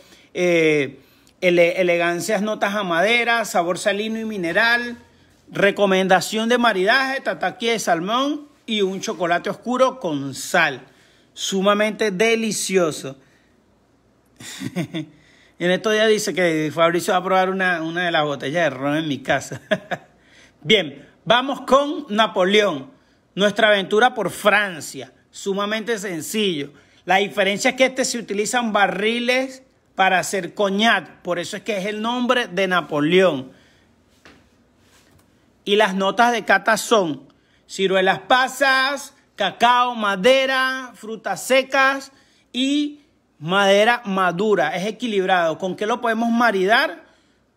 elegancias, notas a madera, sabor salino y mineral. Recomendación de maridaje, tataki de salmón y un chocolate oscuro con sal. Sumamente delicioso. En estos días dice que Fabricio va a probar una de las botellas de ron en mi casa. Bien, vamos con Napoleón. Nuestra aventura por Francia. Sumamente sencillo. La diferencia es que se utilizan barriles para hacer coñac. Por eso es que es el nombre de Napoleón. Y las notas de cata son ciruelas pasas, cacao, madera, frutas secas y madera madura. Es equilibrado. ¿Con qué lo podemos maridar?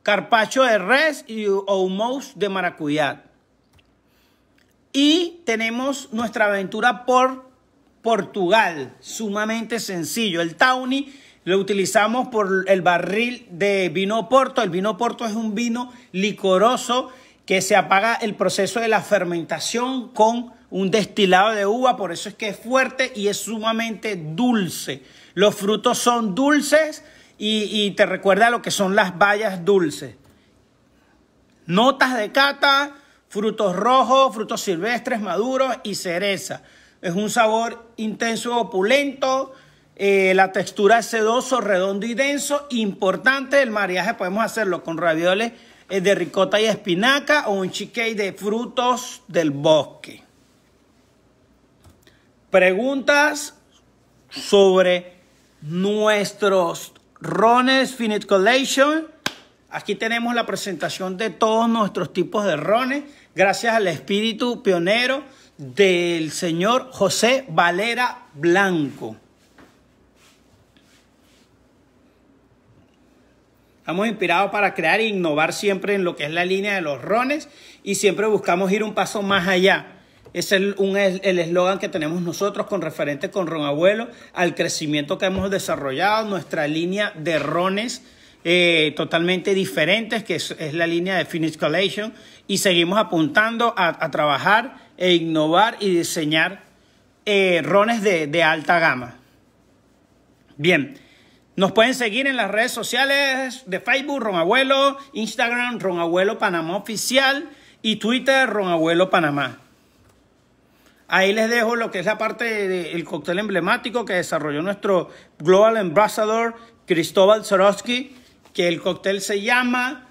Carpaccio de res o mousse de maracuyá. Y tenemos nuestra aventura por Portugal. Sumamente sencillo. El Tawny lo utilizamos por el barril de vino Porto. El vino Porto es un vino licoroso que se apaga el proceso de la fermentación con un destilado de uva. Por eso es que es fuerte y es sumamente dulce. Los frutos son dulces y te recuerda lo que son las bayas dulces. Notas de cata, frutos rojos, frutos silvestres maduros y cereza. Es un sabor intenso, opulento. La textura es sedoso, redondo y denso. Importante, el maridaje podemos hacerlo con ravioles de ricota y espinaca o un cheesecake de frutos del bosque. Preguntas sobre nuestros rones Finite Collection. Aquí tenemos la presentación de todos nuestros tipos de rones, gracias al espíritu pionero del señor José Valera Blanco. Estamos inspirados para crear e innovar siempre en lo que es la línea de los rones y siempre buscamos ir un paso más allá. Es el eslogan que tenemos nosotros con referente con Ron Abuelo al crecimiento que hemos desarrollado, nuestra línea de rones totalmente diferentes, que es la línea de Finite Collection, y seguimos apuntando a trabajar e innovar y diseñar rones de alta gama. Bien, Nos pueden seguir en las redes sociales de Facebook, Ron Abuelo, Instagram, Ron Abuelo Panamá Oficial y Twitter, Ron Abuelo Panamá. Ahí les dejo lo que es la parte del cóctel emblemático que desarrolló nuestro Global Ambassador Cristóbal Swarovski, que el cóctel se llama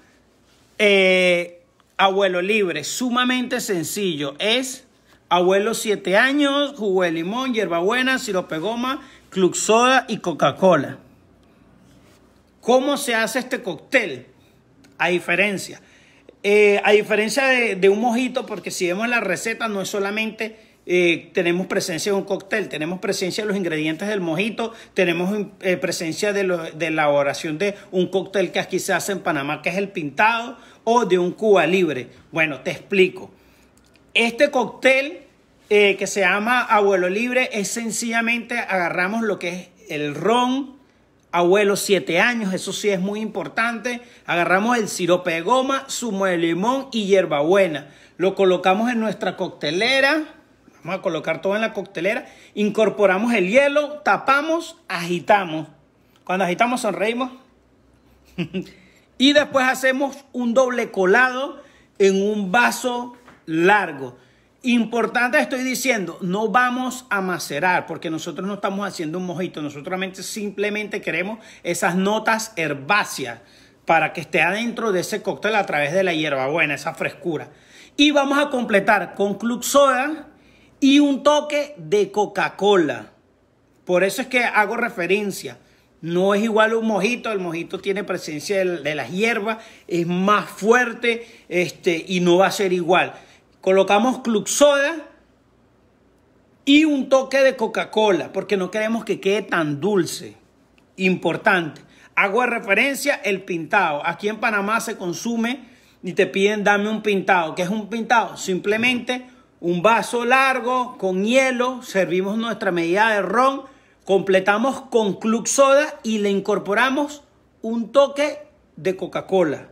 Abuelo Libre. Sumamente sencillo. Es Abuelo 7 años, jugo de limón, hierbabuena, sirope goma, club soda y Coca-Cola. ¿Cómo se hace este cóctel? A diferencia de un mojito, porque si vemos la receta no es solamente tenemos presencia de un cóctel, tenemos presencia de los ingredientes del mojito, tenemos presencia de la elaboración de un cóctel que aquí se hace en Panamá, que es el pintado, o de un Cuba Libre. Bueno, te explico. Este cóctel que se llama Abuelo Libre es sencillamente agarramos lo que es el ron Abuelo 7 años, eso sí es muy importante. Agarramos el sirope de goma, zumo de limón y hierbabuena. Lo colocamos en nuestra coctelera. Vamos a colocar todo en la coctelera. Incorporamos el hielo, tapamos, agitamos. Cuando agitamos sonreímos. Y después hacemos un doble colado en un vaso largo. Importante estoy diciendo, no vamos a macerar porque nosotros no estamos haciendo un mojito. Nosotros simplemente queremos esas notas herbáceas para que esté adentro de ese cóctel a través de la hierbabuena, esa frescura. Y vamos a completar con club soda y un toque de Coca-Cola. Por eso es que hago referencia. No es igual a un mojito. El mojito tiene presencia de las hierbas, es más fuerte y no va a ser igual. Colocamos club soda y un toque de Coca-Cola porque no queremos que quede tan dulce. Importante. Hago de referencia el pintado. Aquí en Panamá se consume y te piden dame un pintado. ¿Qué es un pintado? Simplemente un vaso largo con hielo. Servimos nuestra medida de ron. Completamos con club soda y le incorporamos un toque de Coca-Cola.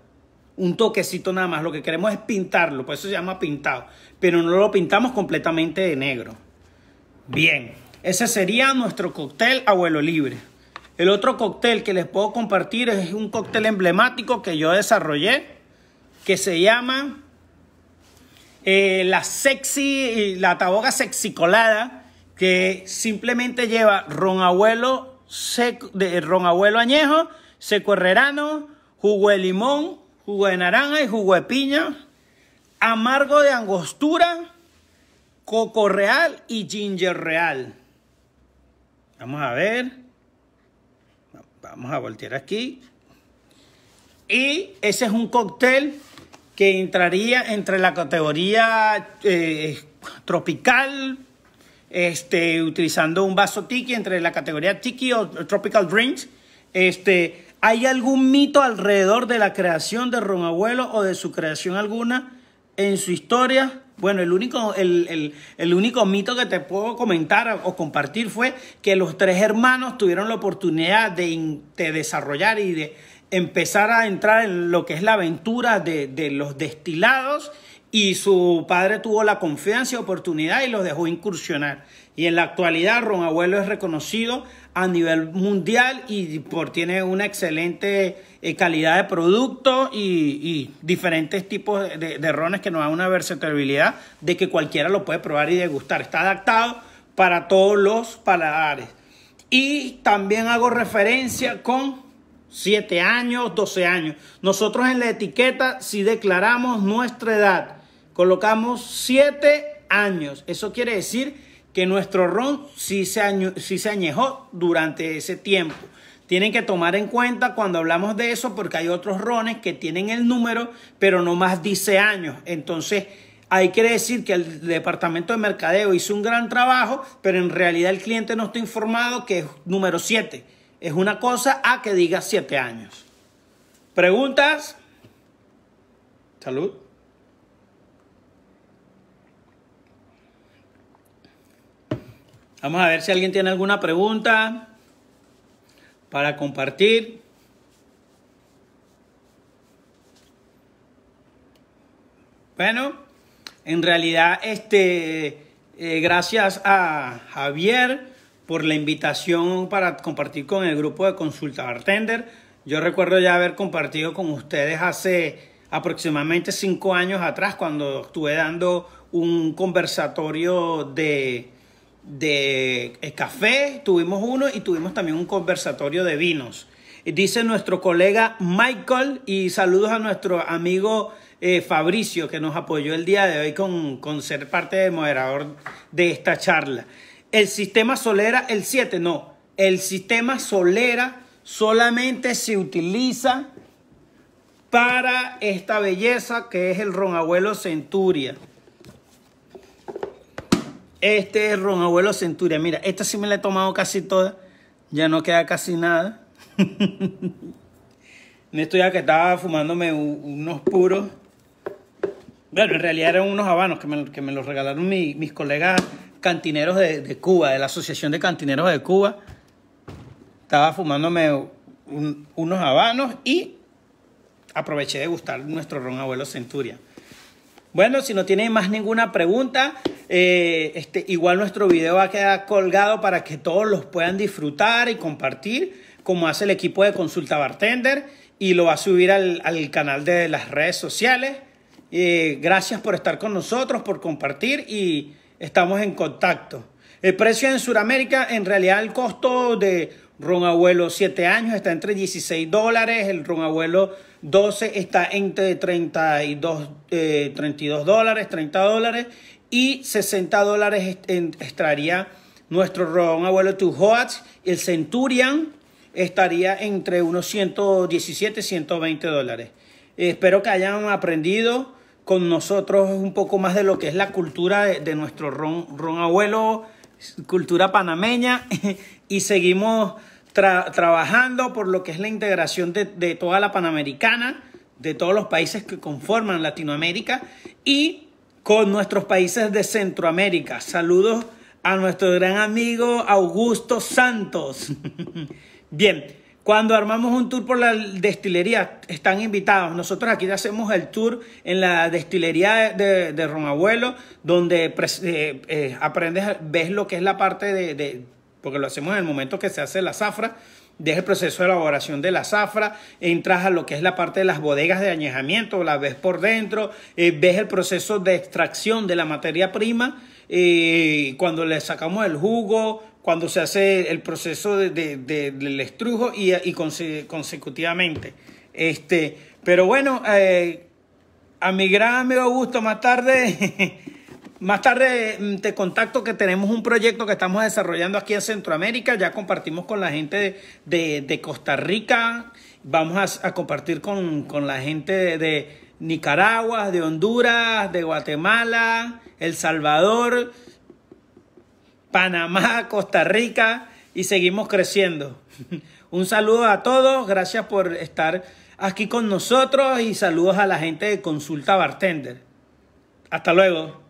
Un toquecito nada más, lo que queremos es pintarlo, por eso se llama pintado, pero no lo pintamos completamente de negro. Bien, ese sería nuestro cóctel Abuelo Libre. El otro cóctel que les puedo compartir es un cóctel emblemático que yo desarrollé, que se llama la Taboga Sexy Colada, que simplemente lleva ron abuelo añejo, seco herrerano, jugo de limón, jugo de naranja y jugo de piña, amargo de angostura, coco real y ginger real. Vamos a ver. Vamos a voltear aquí. Y ese es un cóctel que entraría entre la categoría tropical, utilizando un vaso tiki, entre la categoría tiki o tropical drinks. ¿Hay algún mito alrededor de la creación de Ron Abuelo o de su creación alguna en su historia? Bueno, el único mito que te puedo comentar o compartir fue que los tres hermanos tuvieron la oportunidad de desarrollar y de empezar a entrar en lo que es la aventura de los destilados, y su padre tuvo la confianza y oportunidad y los dejó incursionar. Y en la actualidad Ron Abuelo es reconocido a nivel mundial y tiene una excelente calidad de producto y diferentes tipos de rones que nos dan una versatilidad de que cualquiera lo puede probar y degustar. Está adaptado para todos los paladares. Y también hago referencia con 7 años, 12 años. Nosotros en la etiqueta sí declaramos nuestra edad. Colocamos 7 años. Eso quiere decir que nuestro ron sí se añejó durante ese tiempo. Tienen que tomar en cuenta cuando hablamos de eso, porque hay otros rones que tienen el número, pero no más dice años. Entonces, ahí quiere decir que el departamento de mercadeo hizo un gran trabajo, pero en realidad el cliente no está informado que es número 7. Es una cosa a que diga 7 años. ¿Preguntas? Salud. Vamos a ver si alguien tiene alguna pregunta para compartir. Bueno, en realidad, gracias a Javier por la invitación para compartir con el grupo de Consulta Bartender. Yo recuerdo ya haber compartido con ustedes hace aproximadamente 5 años atrás, cuando estuve dando un conversatorio de café, tuvimos uno, y tuvimos también un conversatorio de vinos. Dice nuestro colega Michael, y saludos a nuestro amigo Fabricio, que nos apoyó el día de hoy con ser parte del moderador de esta charla. El sistema Solera, el 7, no. El sistema Solera solamente se utiliza para esta belleza que es el Ron Abuelo Centuria. Este es el Ron Abuelo Centuria. Mira, esta sí me la he tomado casi toda. Ya no queda casi nada. En esto ya que estaba fumándome unos puros. Bueno, en realidad eran unos habanos que me los regalaron mis colegas cantineros de Cuba, de la Asociación de Cantineros de Cuba. Estaba fumándome unos habanos y aproveché de gustar nuestro Ron Abuelo Centuria. Bueno, si no tienen más ninguna pregunta, igual nuestro video va a quedar colgado para que todos los puedan disfrutar y compartir, como hace el equipo de Consulta Bartender, y lo va a subir al canal de las redes sociales. Gracias por estar con nosotros, por compartir, y estamos en contacto. El precio en Sudamérica, en realidad el costo de Ron Abuelo 7 años está entre $16, el Ron Abuelo 12 está entre $32, $30, y $60 estaría nuestro Ron Abuelo Two Hats. El Centurion estaría entre unos $117, $120. Espero que hayan aprendido con nosotros un poco más de lo que es la cultura de nuestro Ron Abuelo, cultura panameña, y seguimos trabajando por lo que es la integración de toda la Panamericana, de todos los países que conforman Latinoamérica, y con nuestros países de Centroamérica. Saludos a nuestro gran amigo Augusto Santos. Bien, cuando armamos un tour por la destilería, están invitados. Nosotros aquí hacemos el tour en la destilería de Ron Abuelo, donde aprendes, ves lo que es la parte porque lo hacemos en el momento que se hace la zafra, ves el proceso de elaboración de la zafra, entras a lo que es la parte de las bodegas de añejamiento, la ves por dentro, ves el proceso de extracción de la materia prima, cuando le sacamos el jugo, cuando se hace el proceso del estrujo y consecutivamente. Pero bueno, a mi gran amigo Augusto, más tarde te contacto, que tenemos un proyecto que estamos desarrollando aquí en Centroamérica. Ya compartimos con la gente de Costa Rica, vamos a compartir con la gente de Nicaragua, de Honduras, de Guatemala, El Salvador, Panamá, Costa Rica, y seguimos creciendo. Un saludo a todos, gracias por estar aquí con nosotros, y saludos a la gente de Consulta Bartender. Hasta luego.